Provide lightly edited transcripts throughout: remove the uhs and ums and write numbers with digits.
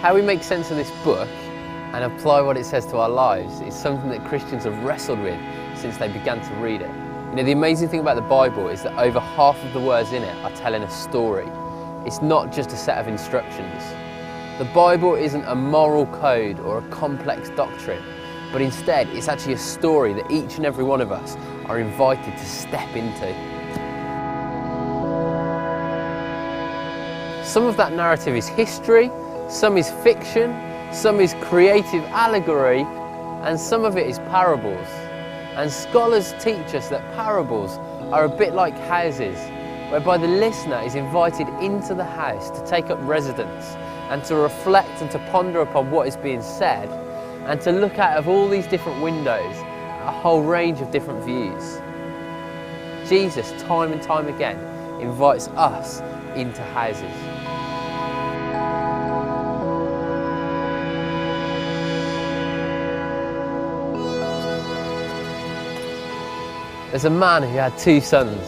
How we make sense of this book and apply what it says to our lives is something that Christians have wrestled with since they began to read it. You know, the amazing thing about the Bible is that over half of the words in it are telling a story. It's not just a set of instructions. The Bible isn't a moral code or a complex doctrine, but instead it's actually a story that each and every one of us are invited to step into. Some of that narrative is history, some is fiction, some is creative allegory, and some of it is parables. And scholars teach us that parables are a bit like houses, whereby the listener is invited into the house to take up residence and to reflect and to ponder upon what is being said, and to look out of all these different windows at a whole range of different views. Jesus, time and time again, invites us into houses. There's a man who had two sons.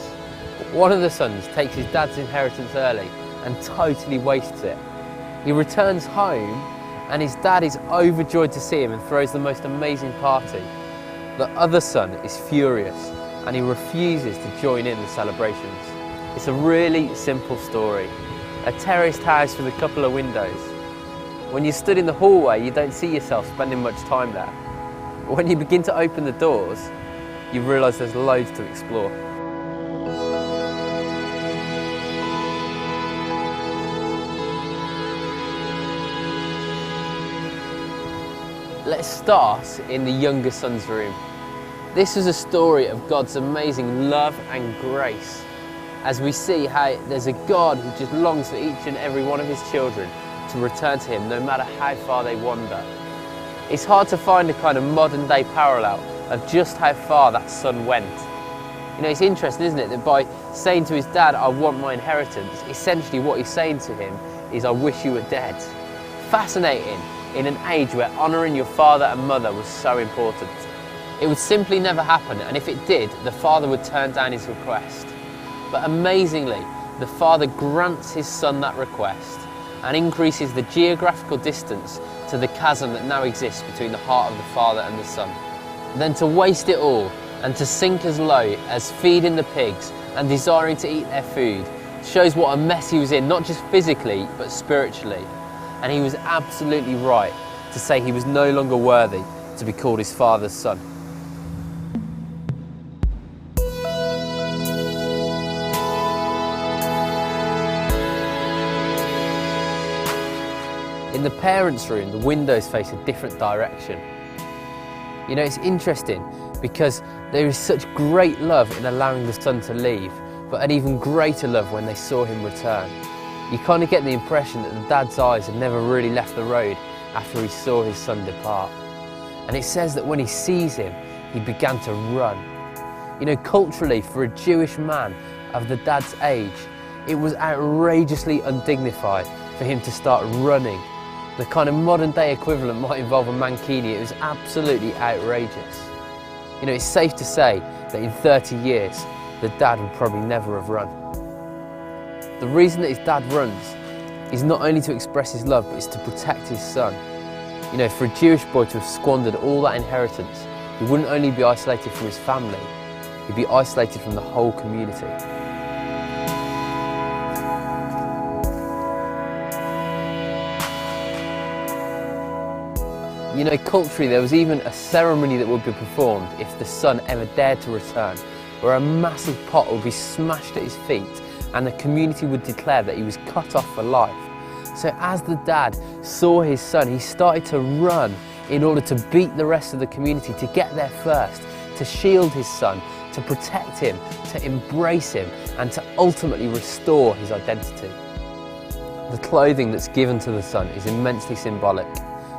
One of the sons takes his dad's inheritance early and totally wastes it. He returns home and his dad is overjoyed to see him and throws the most amazing party. The other son is furious and he refuses to join in the celebrations. It's a really simple story. A terraced house with a couple of windows. When you stood in the hallway, you don't see yourself spending much time there. But when you begin to open the doors, you realise there's loads to explore. Let's start in the younger son's room. This is a story of God's amazing love and grace, as we see how there's a God who just longs for each and every one of his children to return to him no matter how far they wander. It's hard to find a kind of modern day parallel of just how far that son went. You know, it's interesting, isn't it, that by saying to his dad, I want my inheritance, essentially what he's saying to him is, I wish you were dead. Fascinating in an age where honouring your father and mother was so important. It would simply never happen, and if it did, the father would turn down his request. But amazingly, the father grants his son that request and increases the geographical distance to the chasm that now exists between the heart of the father and the son. Then to waste it all and to sink as low as feeding the pigs and desiring to eat their food shows what a mess he was in, not just physically but spiritually. And he was absolutely right to say he was no longer worthy to be called his father's son. In the parents' room, the windows face a different direction. You know, it's interesting because there is such great love in allowing the son to leave, but an even greater love when they saw him return. You kind of get the impression that the dad's eyes had never really left the road after he saw his son depart. And it says that when he sees him, he began to run. You know, culturally, for a Jewish man of the dad's age, it was outrageously undignified for him to start running. The kind of modern day equivalent might involve a mankini. It was absolutely outrageous. You know, it's safe to say that in 30 years, the dad would probably never have run. The reason that his dad runs is not only to express his love, but it's to protect his son. You know, for a Jewish boy to have squandered all that inheritance, he wouldn't only be isolated from his family, he'd be isolated from the whole community. You know, culturally, there was even a ceremony that would be performed if the son ever dared to return, where a massive pot would be smashed at his feet and the community would declare that he was cut off for life. So as the dad saw his son, he started to run in order to beat the rest of the community, to get there first, to shield his son, to protect him, to embrace him, and to ultimately restore his identity. The clothing that's given to the son is immensely symbolic.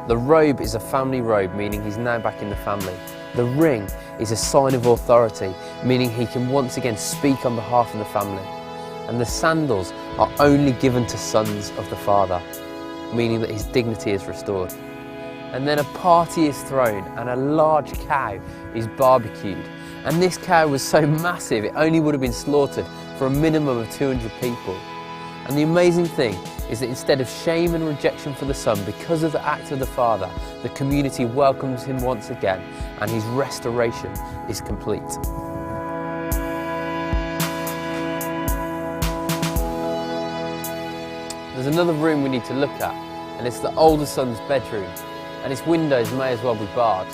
The robe is a family robe, meaning he's now back in the family. The ring is a sign of authority, meaning he can once again speak on behalf of the family. And the sandals are only given to sons of the father, meaning that his dignity is restored. And then a party is thrown and a large cow is barbecued. And this cow was so massive, it only would have been slaughtered for a minimum of 200 people. And the amazing thing is that instead of shame and rejection for the son, because of the act of the father, the community welcomes him once again and his restoration is complete. There's another room we need to look at, and it's the older son's bedroom, and its windows may as well be barred.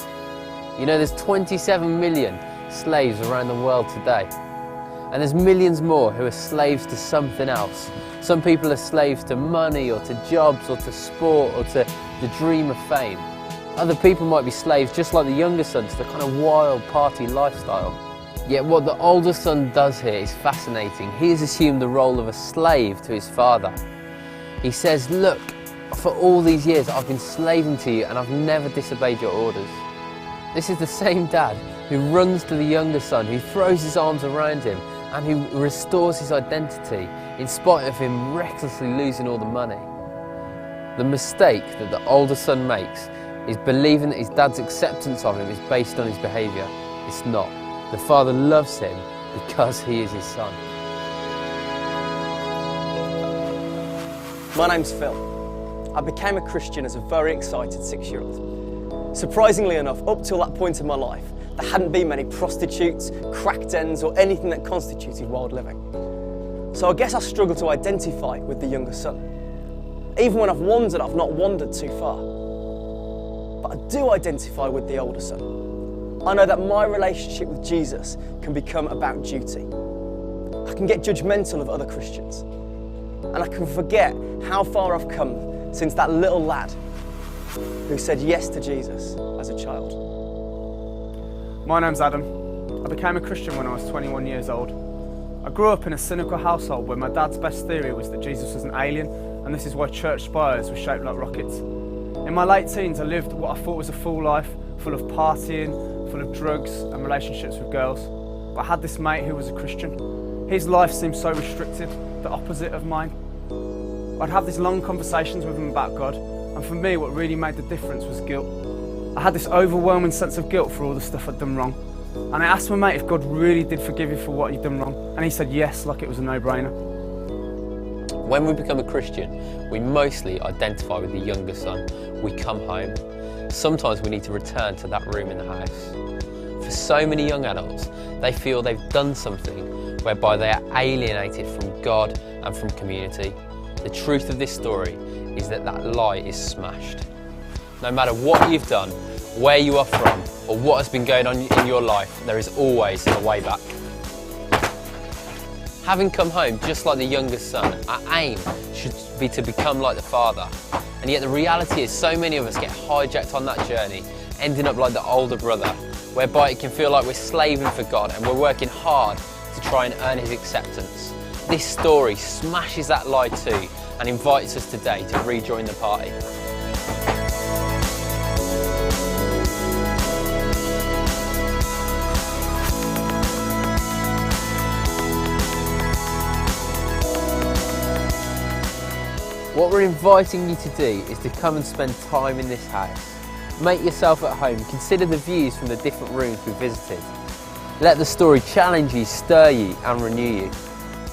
You know, there's 27 million slaves around the world today, and there's millions more who are slaves to something else. Some people are slaves to money or to jobs or to sport or to the dream of fame. Other people might be slaves, just like the younger son, to the kind of wild party lifestyle. Yet what the older son does here is fascinating. He has assumed the role of a slave to his father. He says, look, for all these years I've been slaving to you and I've never disobeyed your orders. This is the same dad who runs to the younger son, who throws his arms around him and who restores his identity in spite of him recklessly losing all the money. The mistake that the older son makes is believing that his dad's acceptance of him is based on his behaviour. It's not. The father loves him because he is his son. My name's Phil. I became a Christian as a very excited 6-year-old. Surprisingly enough, up till that point in my life, there hadn't been many prostitutes, crack dens or anything that constituted wild living. So I guess I struggle to identify with the younger son. Even when I've wandered, I've not wandered too far. But I do identify with the older son. I know that my relationship with Jesus can become about duty. I can get judgmental of other Christians. And I can forget how far I've come since that little lad who said yes to Jesus as a child. My name's Adam. I became a Christian when I was 21 years old. I grew up in a cynical household where my dad's best theory was that Jesus was an alien, and this is why church spires were shaped like rockets. In my late teens, I lived what I thought was a full life, full of partying, full of drugs and relationships with girls. But I had this mate who was a Christian. His life seemed so restricted, the opposite of mine. I'd have these long conversations with him about God, and for me what really made the difference was guilt. I had this overwhelming sense of guilt for all the stuff I'd done wrong. And I asked my mate if God really did forgive you for what he'd done wrong, and he said yes, like it was a no-brainer. When we become a Christian, we mostly identify with the younger son. We come home. Sometimes we need to return to that room in the house. For so many young adults, they feel they've done something whereby they are alienated from God and from community. The truth of this story is that that lie is smashed. No matter what you've done, where you are from, or what has been going on in your life, there is always a way back. Having come home just like the youngest son, our aim should be to become like the father. And yet the reality is so many of us get hijacked on that journey, ending up like the older brother, whereby it can feel like we're slaving for God and we're working hard to try and earn his acceptance. This story smashes that lie too and invites us today to rejoin the party. What we're inviting you to do is to come and spend time in this house. Make yourself at home, consider the views from the different rooms we visited. Let the story challenge you, stir you and renew you.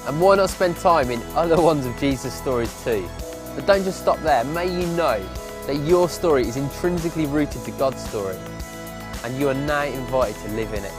And why not spend time in other ones of Jesus' stories too? But don't just stop there, may you know that your story is intrinsically rooted to God's story and you are now invited to live in it.